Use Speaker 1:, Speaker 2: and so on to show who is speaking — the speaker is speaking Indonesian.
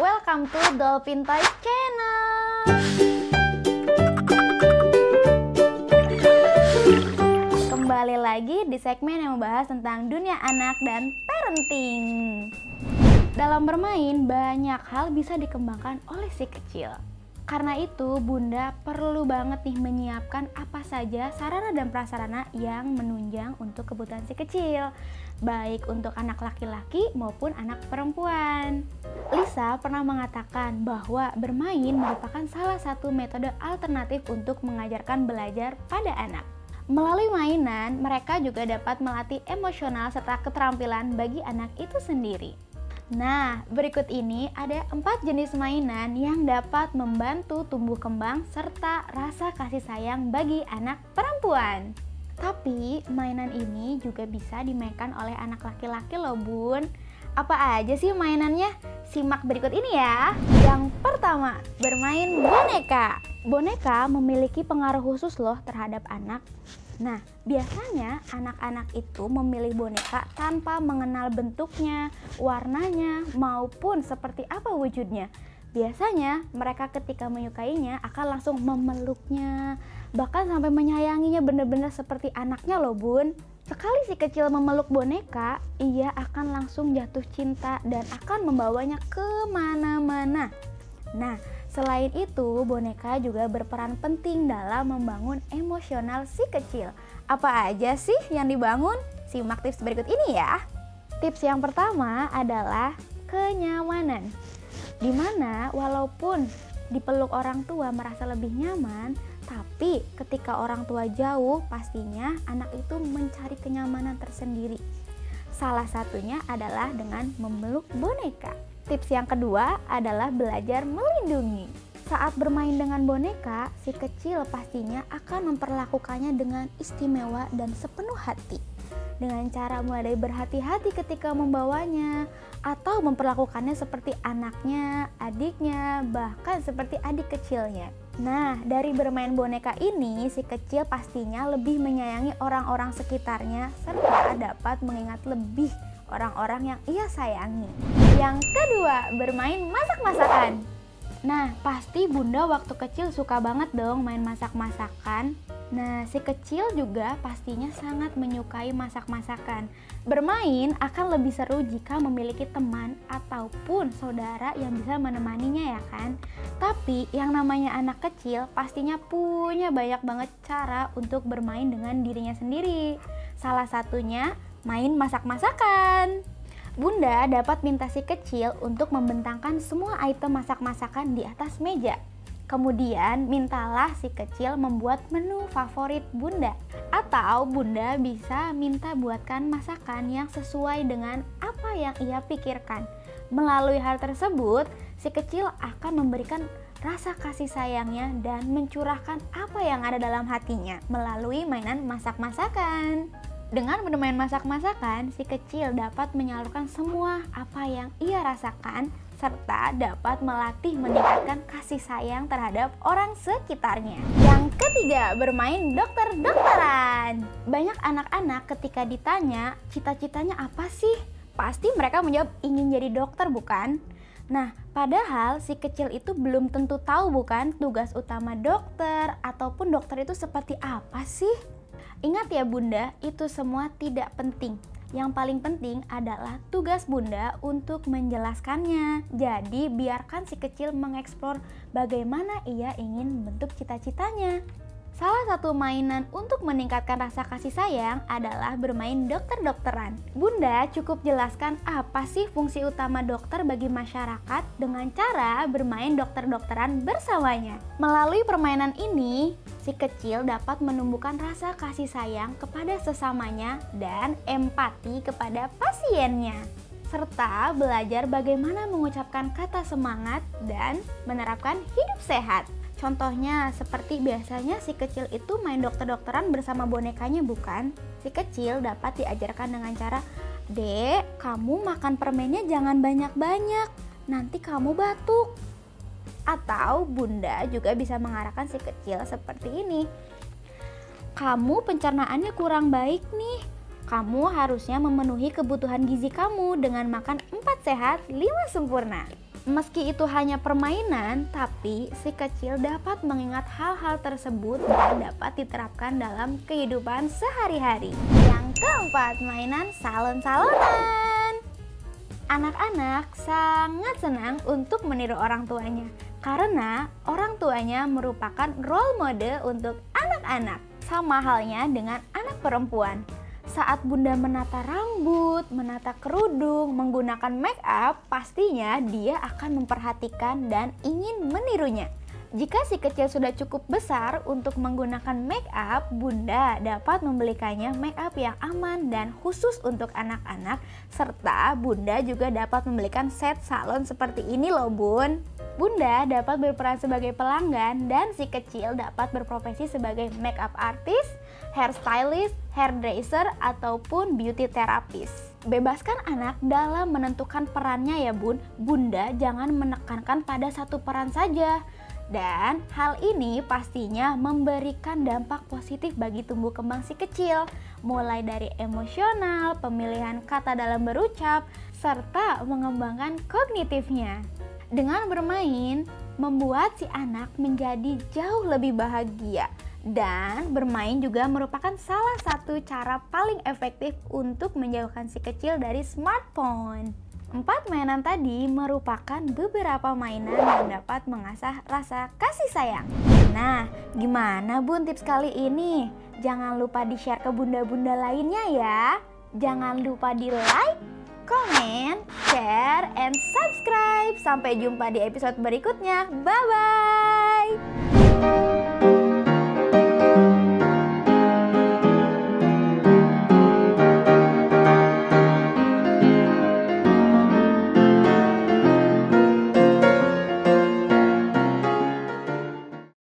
Speaker 1: Welcome to Dolphin Toys Channel. Kembali lagi di segmen yang membahas tentang dunia anak dan parenting. Dalam bermain, banyak hal bisa dikembangkan oleh si kecil. Karena itu, Bunda perlu banget nih menyiapkan apa saja sarana dan prasarana yang menunjang untuk kebutuhan si kecil, baik untuk anak laki-laki maupun anak perempuan. Lisa pernah mengatakan bahwa bermain merupakan salah satu metode alternatif untuk mengajarkan belajar pada anak. Melalui mainan, mereka juga dapat melatih emosional serta keterampilan bagi anak itu sendiri. Nah, berikut ini ada 4 jenis mainan yang dapat membantu tumbuh kembang serta rasa kasih sayang bagi anak perempuan. Tapi, mainan ini juga bisa dimainkan oleh anak laki-laki loh Bun. Apa aja sih mainannya? Simak berikut ini ya. Yang pertama, bermain boneka. Boneka memiliki pengaruh khusus loh terhadap anak. Nah, biasanya anak-anak itu memilih boneka tanpa mengenal bentuknya, warnanya, maupun seperti apa wujudnya. Biasanya mereka ketika menyukainya akan langsung memeluknya, bahkan sampai menyayanginya benar-benar seperti anaknya loh Bun. Sekali si kecil memeluk boneka, ia akan langsung jatuh cinta dan akan membawanya kemana-mana. Nah, selain itu, boneka juga berperan penting dalam membangun emosional si kecil. Apa aja sih yang dibangun? Simak tips berikut ini ya. Tips yang pertama adalah kenyamanan. Dimana walaupun dipeluk orang tua merasa lebih nyaman, tapi ketika orang tua jauh, pastinya anak itu mencari kenyamanan tersendiri. Salah satunya adalah dengan memeluk boneka. Tips yang kedua adalah belajar melindungi. Saat bermain dengan boneka, si kecil pastinya akan memperlakukannya dengan istimewa dan sepenuh hati. Dengan cara mulai berhati-hati ketika membawanya, atau memperlakukannya seperti anaknya, adiknya, bahkan seperti adik kecilnya. Nah, dari bermain boneka ini, si kecil pastinya lebih menyayangi orang-orang sekitarnya, serta dapat mengingat lebih orang-orang yang ia sayangi. Yang kedua, bermain masak-masakan. Nah, pasti Bunda waktu kecil suka banget dong main masak-masakan. Nah, si kecil juga pastinya sangat menyukai masak-masakan. Bermain akan lebih seru jika memiliki teman ataupun saudara yang bisa menemaninya ya kan. Tapi yang namanya anak kecil pastinya punya banyak banget cara untuk bermain dengan dirinya sendiri. Salah satunya main masak-masakan. Bunda dapat minta si kecil untuk membentangkan semua item masak-masakan di atas meja. Kemudian mintalah si kecil membuat menu favorit Bunda. Atau Bunda bisa minta buatkan masakan yang sesuai dengan apa yang ia pikirkan. Melalui hal tersebut, si kecil akan memberikan rasa kasih sayangnya dan mencurahkan apa yang ada dalam hatinya melalui mainan masak-masakan. Dengan bermain masak-masakan, si kecil dapat menyalurkan semua apa yang ia rasakan serta dapat melatih meningkatkan kasih sayang terhadap orang sekitarnya. Yang ketiga, bermain dokter-dokteran. Banyak anak-anak ketika ditanya cita-citanya apa sih? Pasti mereka menjawab ingin jadi dokter bukan? Nah, padahal si kecil itu belum tentu tahu bukan tugas utama dokter ataupun dokter itu seperti apa sih? Ingat ya Bunda, itu semua tidak penting. Yang paling penting adalah tugas Bunda untuk menjelaskannya. Jadi biarkan si kecil mengeksplor bagaimana ia ingin membentuk cita-citanya. Salah satu mainan untuk meningkatkan rasa kasih sayang adalah bermain dokter-dokteran. Bunda cukup jelaskan apa sih fungsi utama dokter bagi masyarakat dengan cara bermain dokter-dokteran bersamanya. Melalui permainan ini, si kecil dapat menumbuhkan rasa kasih sayang kepada sesamanya dan empati kepada pasiennya, serta belajar bagaimana mengucapkan kata semangat dan menerapkan hidup sehat. Contohnya seperti biasanya si kecil itu main dokter-dokteran bersama bonekanya bukan? Si kecil dapat diajarkan dengan cara, "Dek, kamu makan permennya jangan banyak-banyak, nanti kamu batuk." Atau Bunda juga bisa mengarahkan si kecil seperti ini, "Kamu pencernaannya kurang baik nih. Kamu harusnya memenuhi kebutuhan gizi kamu dengan makan 4 sehat, 5 sempurna." Meski itu hanya permainan, tapi si kecil dapat mengingat hal-hal tersebut dan dapat diterapkan dalam kehidupan sehari-hari. Yang keempat, mainan salon-salonan. Anak-anak sangat senang untuk meniru orang tuanya karena orang tuanya merupakan role model untuk anak-anak. Sama halnya dengan anak perempuan. Saat bunda menata rambut, menata kerudung, menggunakan make up, pastinya dia akan memperhatikan dan ingin menirunya. Jika si kecil sudah cukup besar untuk menggunakan make up, bunda dapat membelikannya make up yang aman dan khusus untuk anak-anak, serta bunda juga dapat membelikan set salon seperti ini loh bun. Bunda dapat berperan sebagai pelanggan dan si kecil dapat berprofesi sebagai make up artist, hairstylist, hairdresser, ataupun beauty therapist. Bebaskan anak dalam menentukan perannya ya bun. Bunda jangan menekankan pada satu peran saja. Dan hal ini pastinya memberikan dampak positif bagi tumbuh kembang si kecil, mulai dari emosional, pemilihan kata dalam berucap, serta mengembangkan kognitifnya. Dengan bermain, membuat si anak menjadi jauh lebih bahagia. Dan bermain juga merupakan salah satu cara paling efektif untuk menjauhkan si kecil dari smartphone. 4 mainan tadi merupakan beberapa mainan yang dapat mengasah rasa kasih sayang. Nah, gimana bun tips kali ini? Jangan lupa di-share ke bunda-bunda lainnya ya. Jangan lupa di-like, comment, share, and subscribe. Sampai jumpa di episode berikutnya. Bye-bye!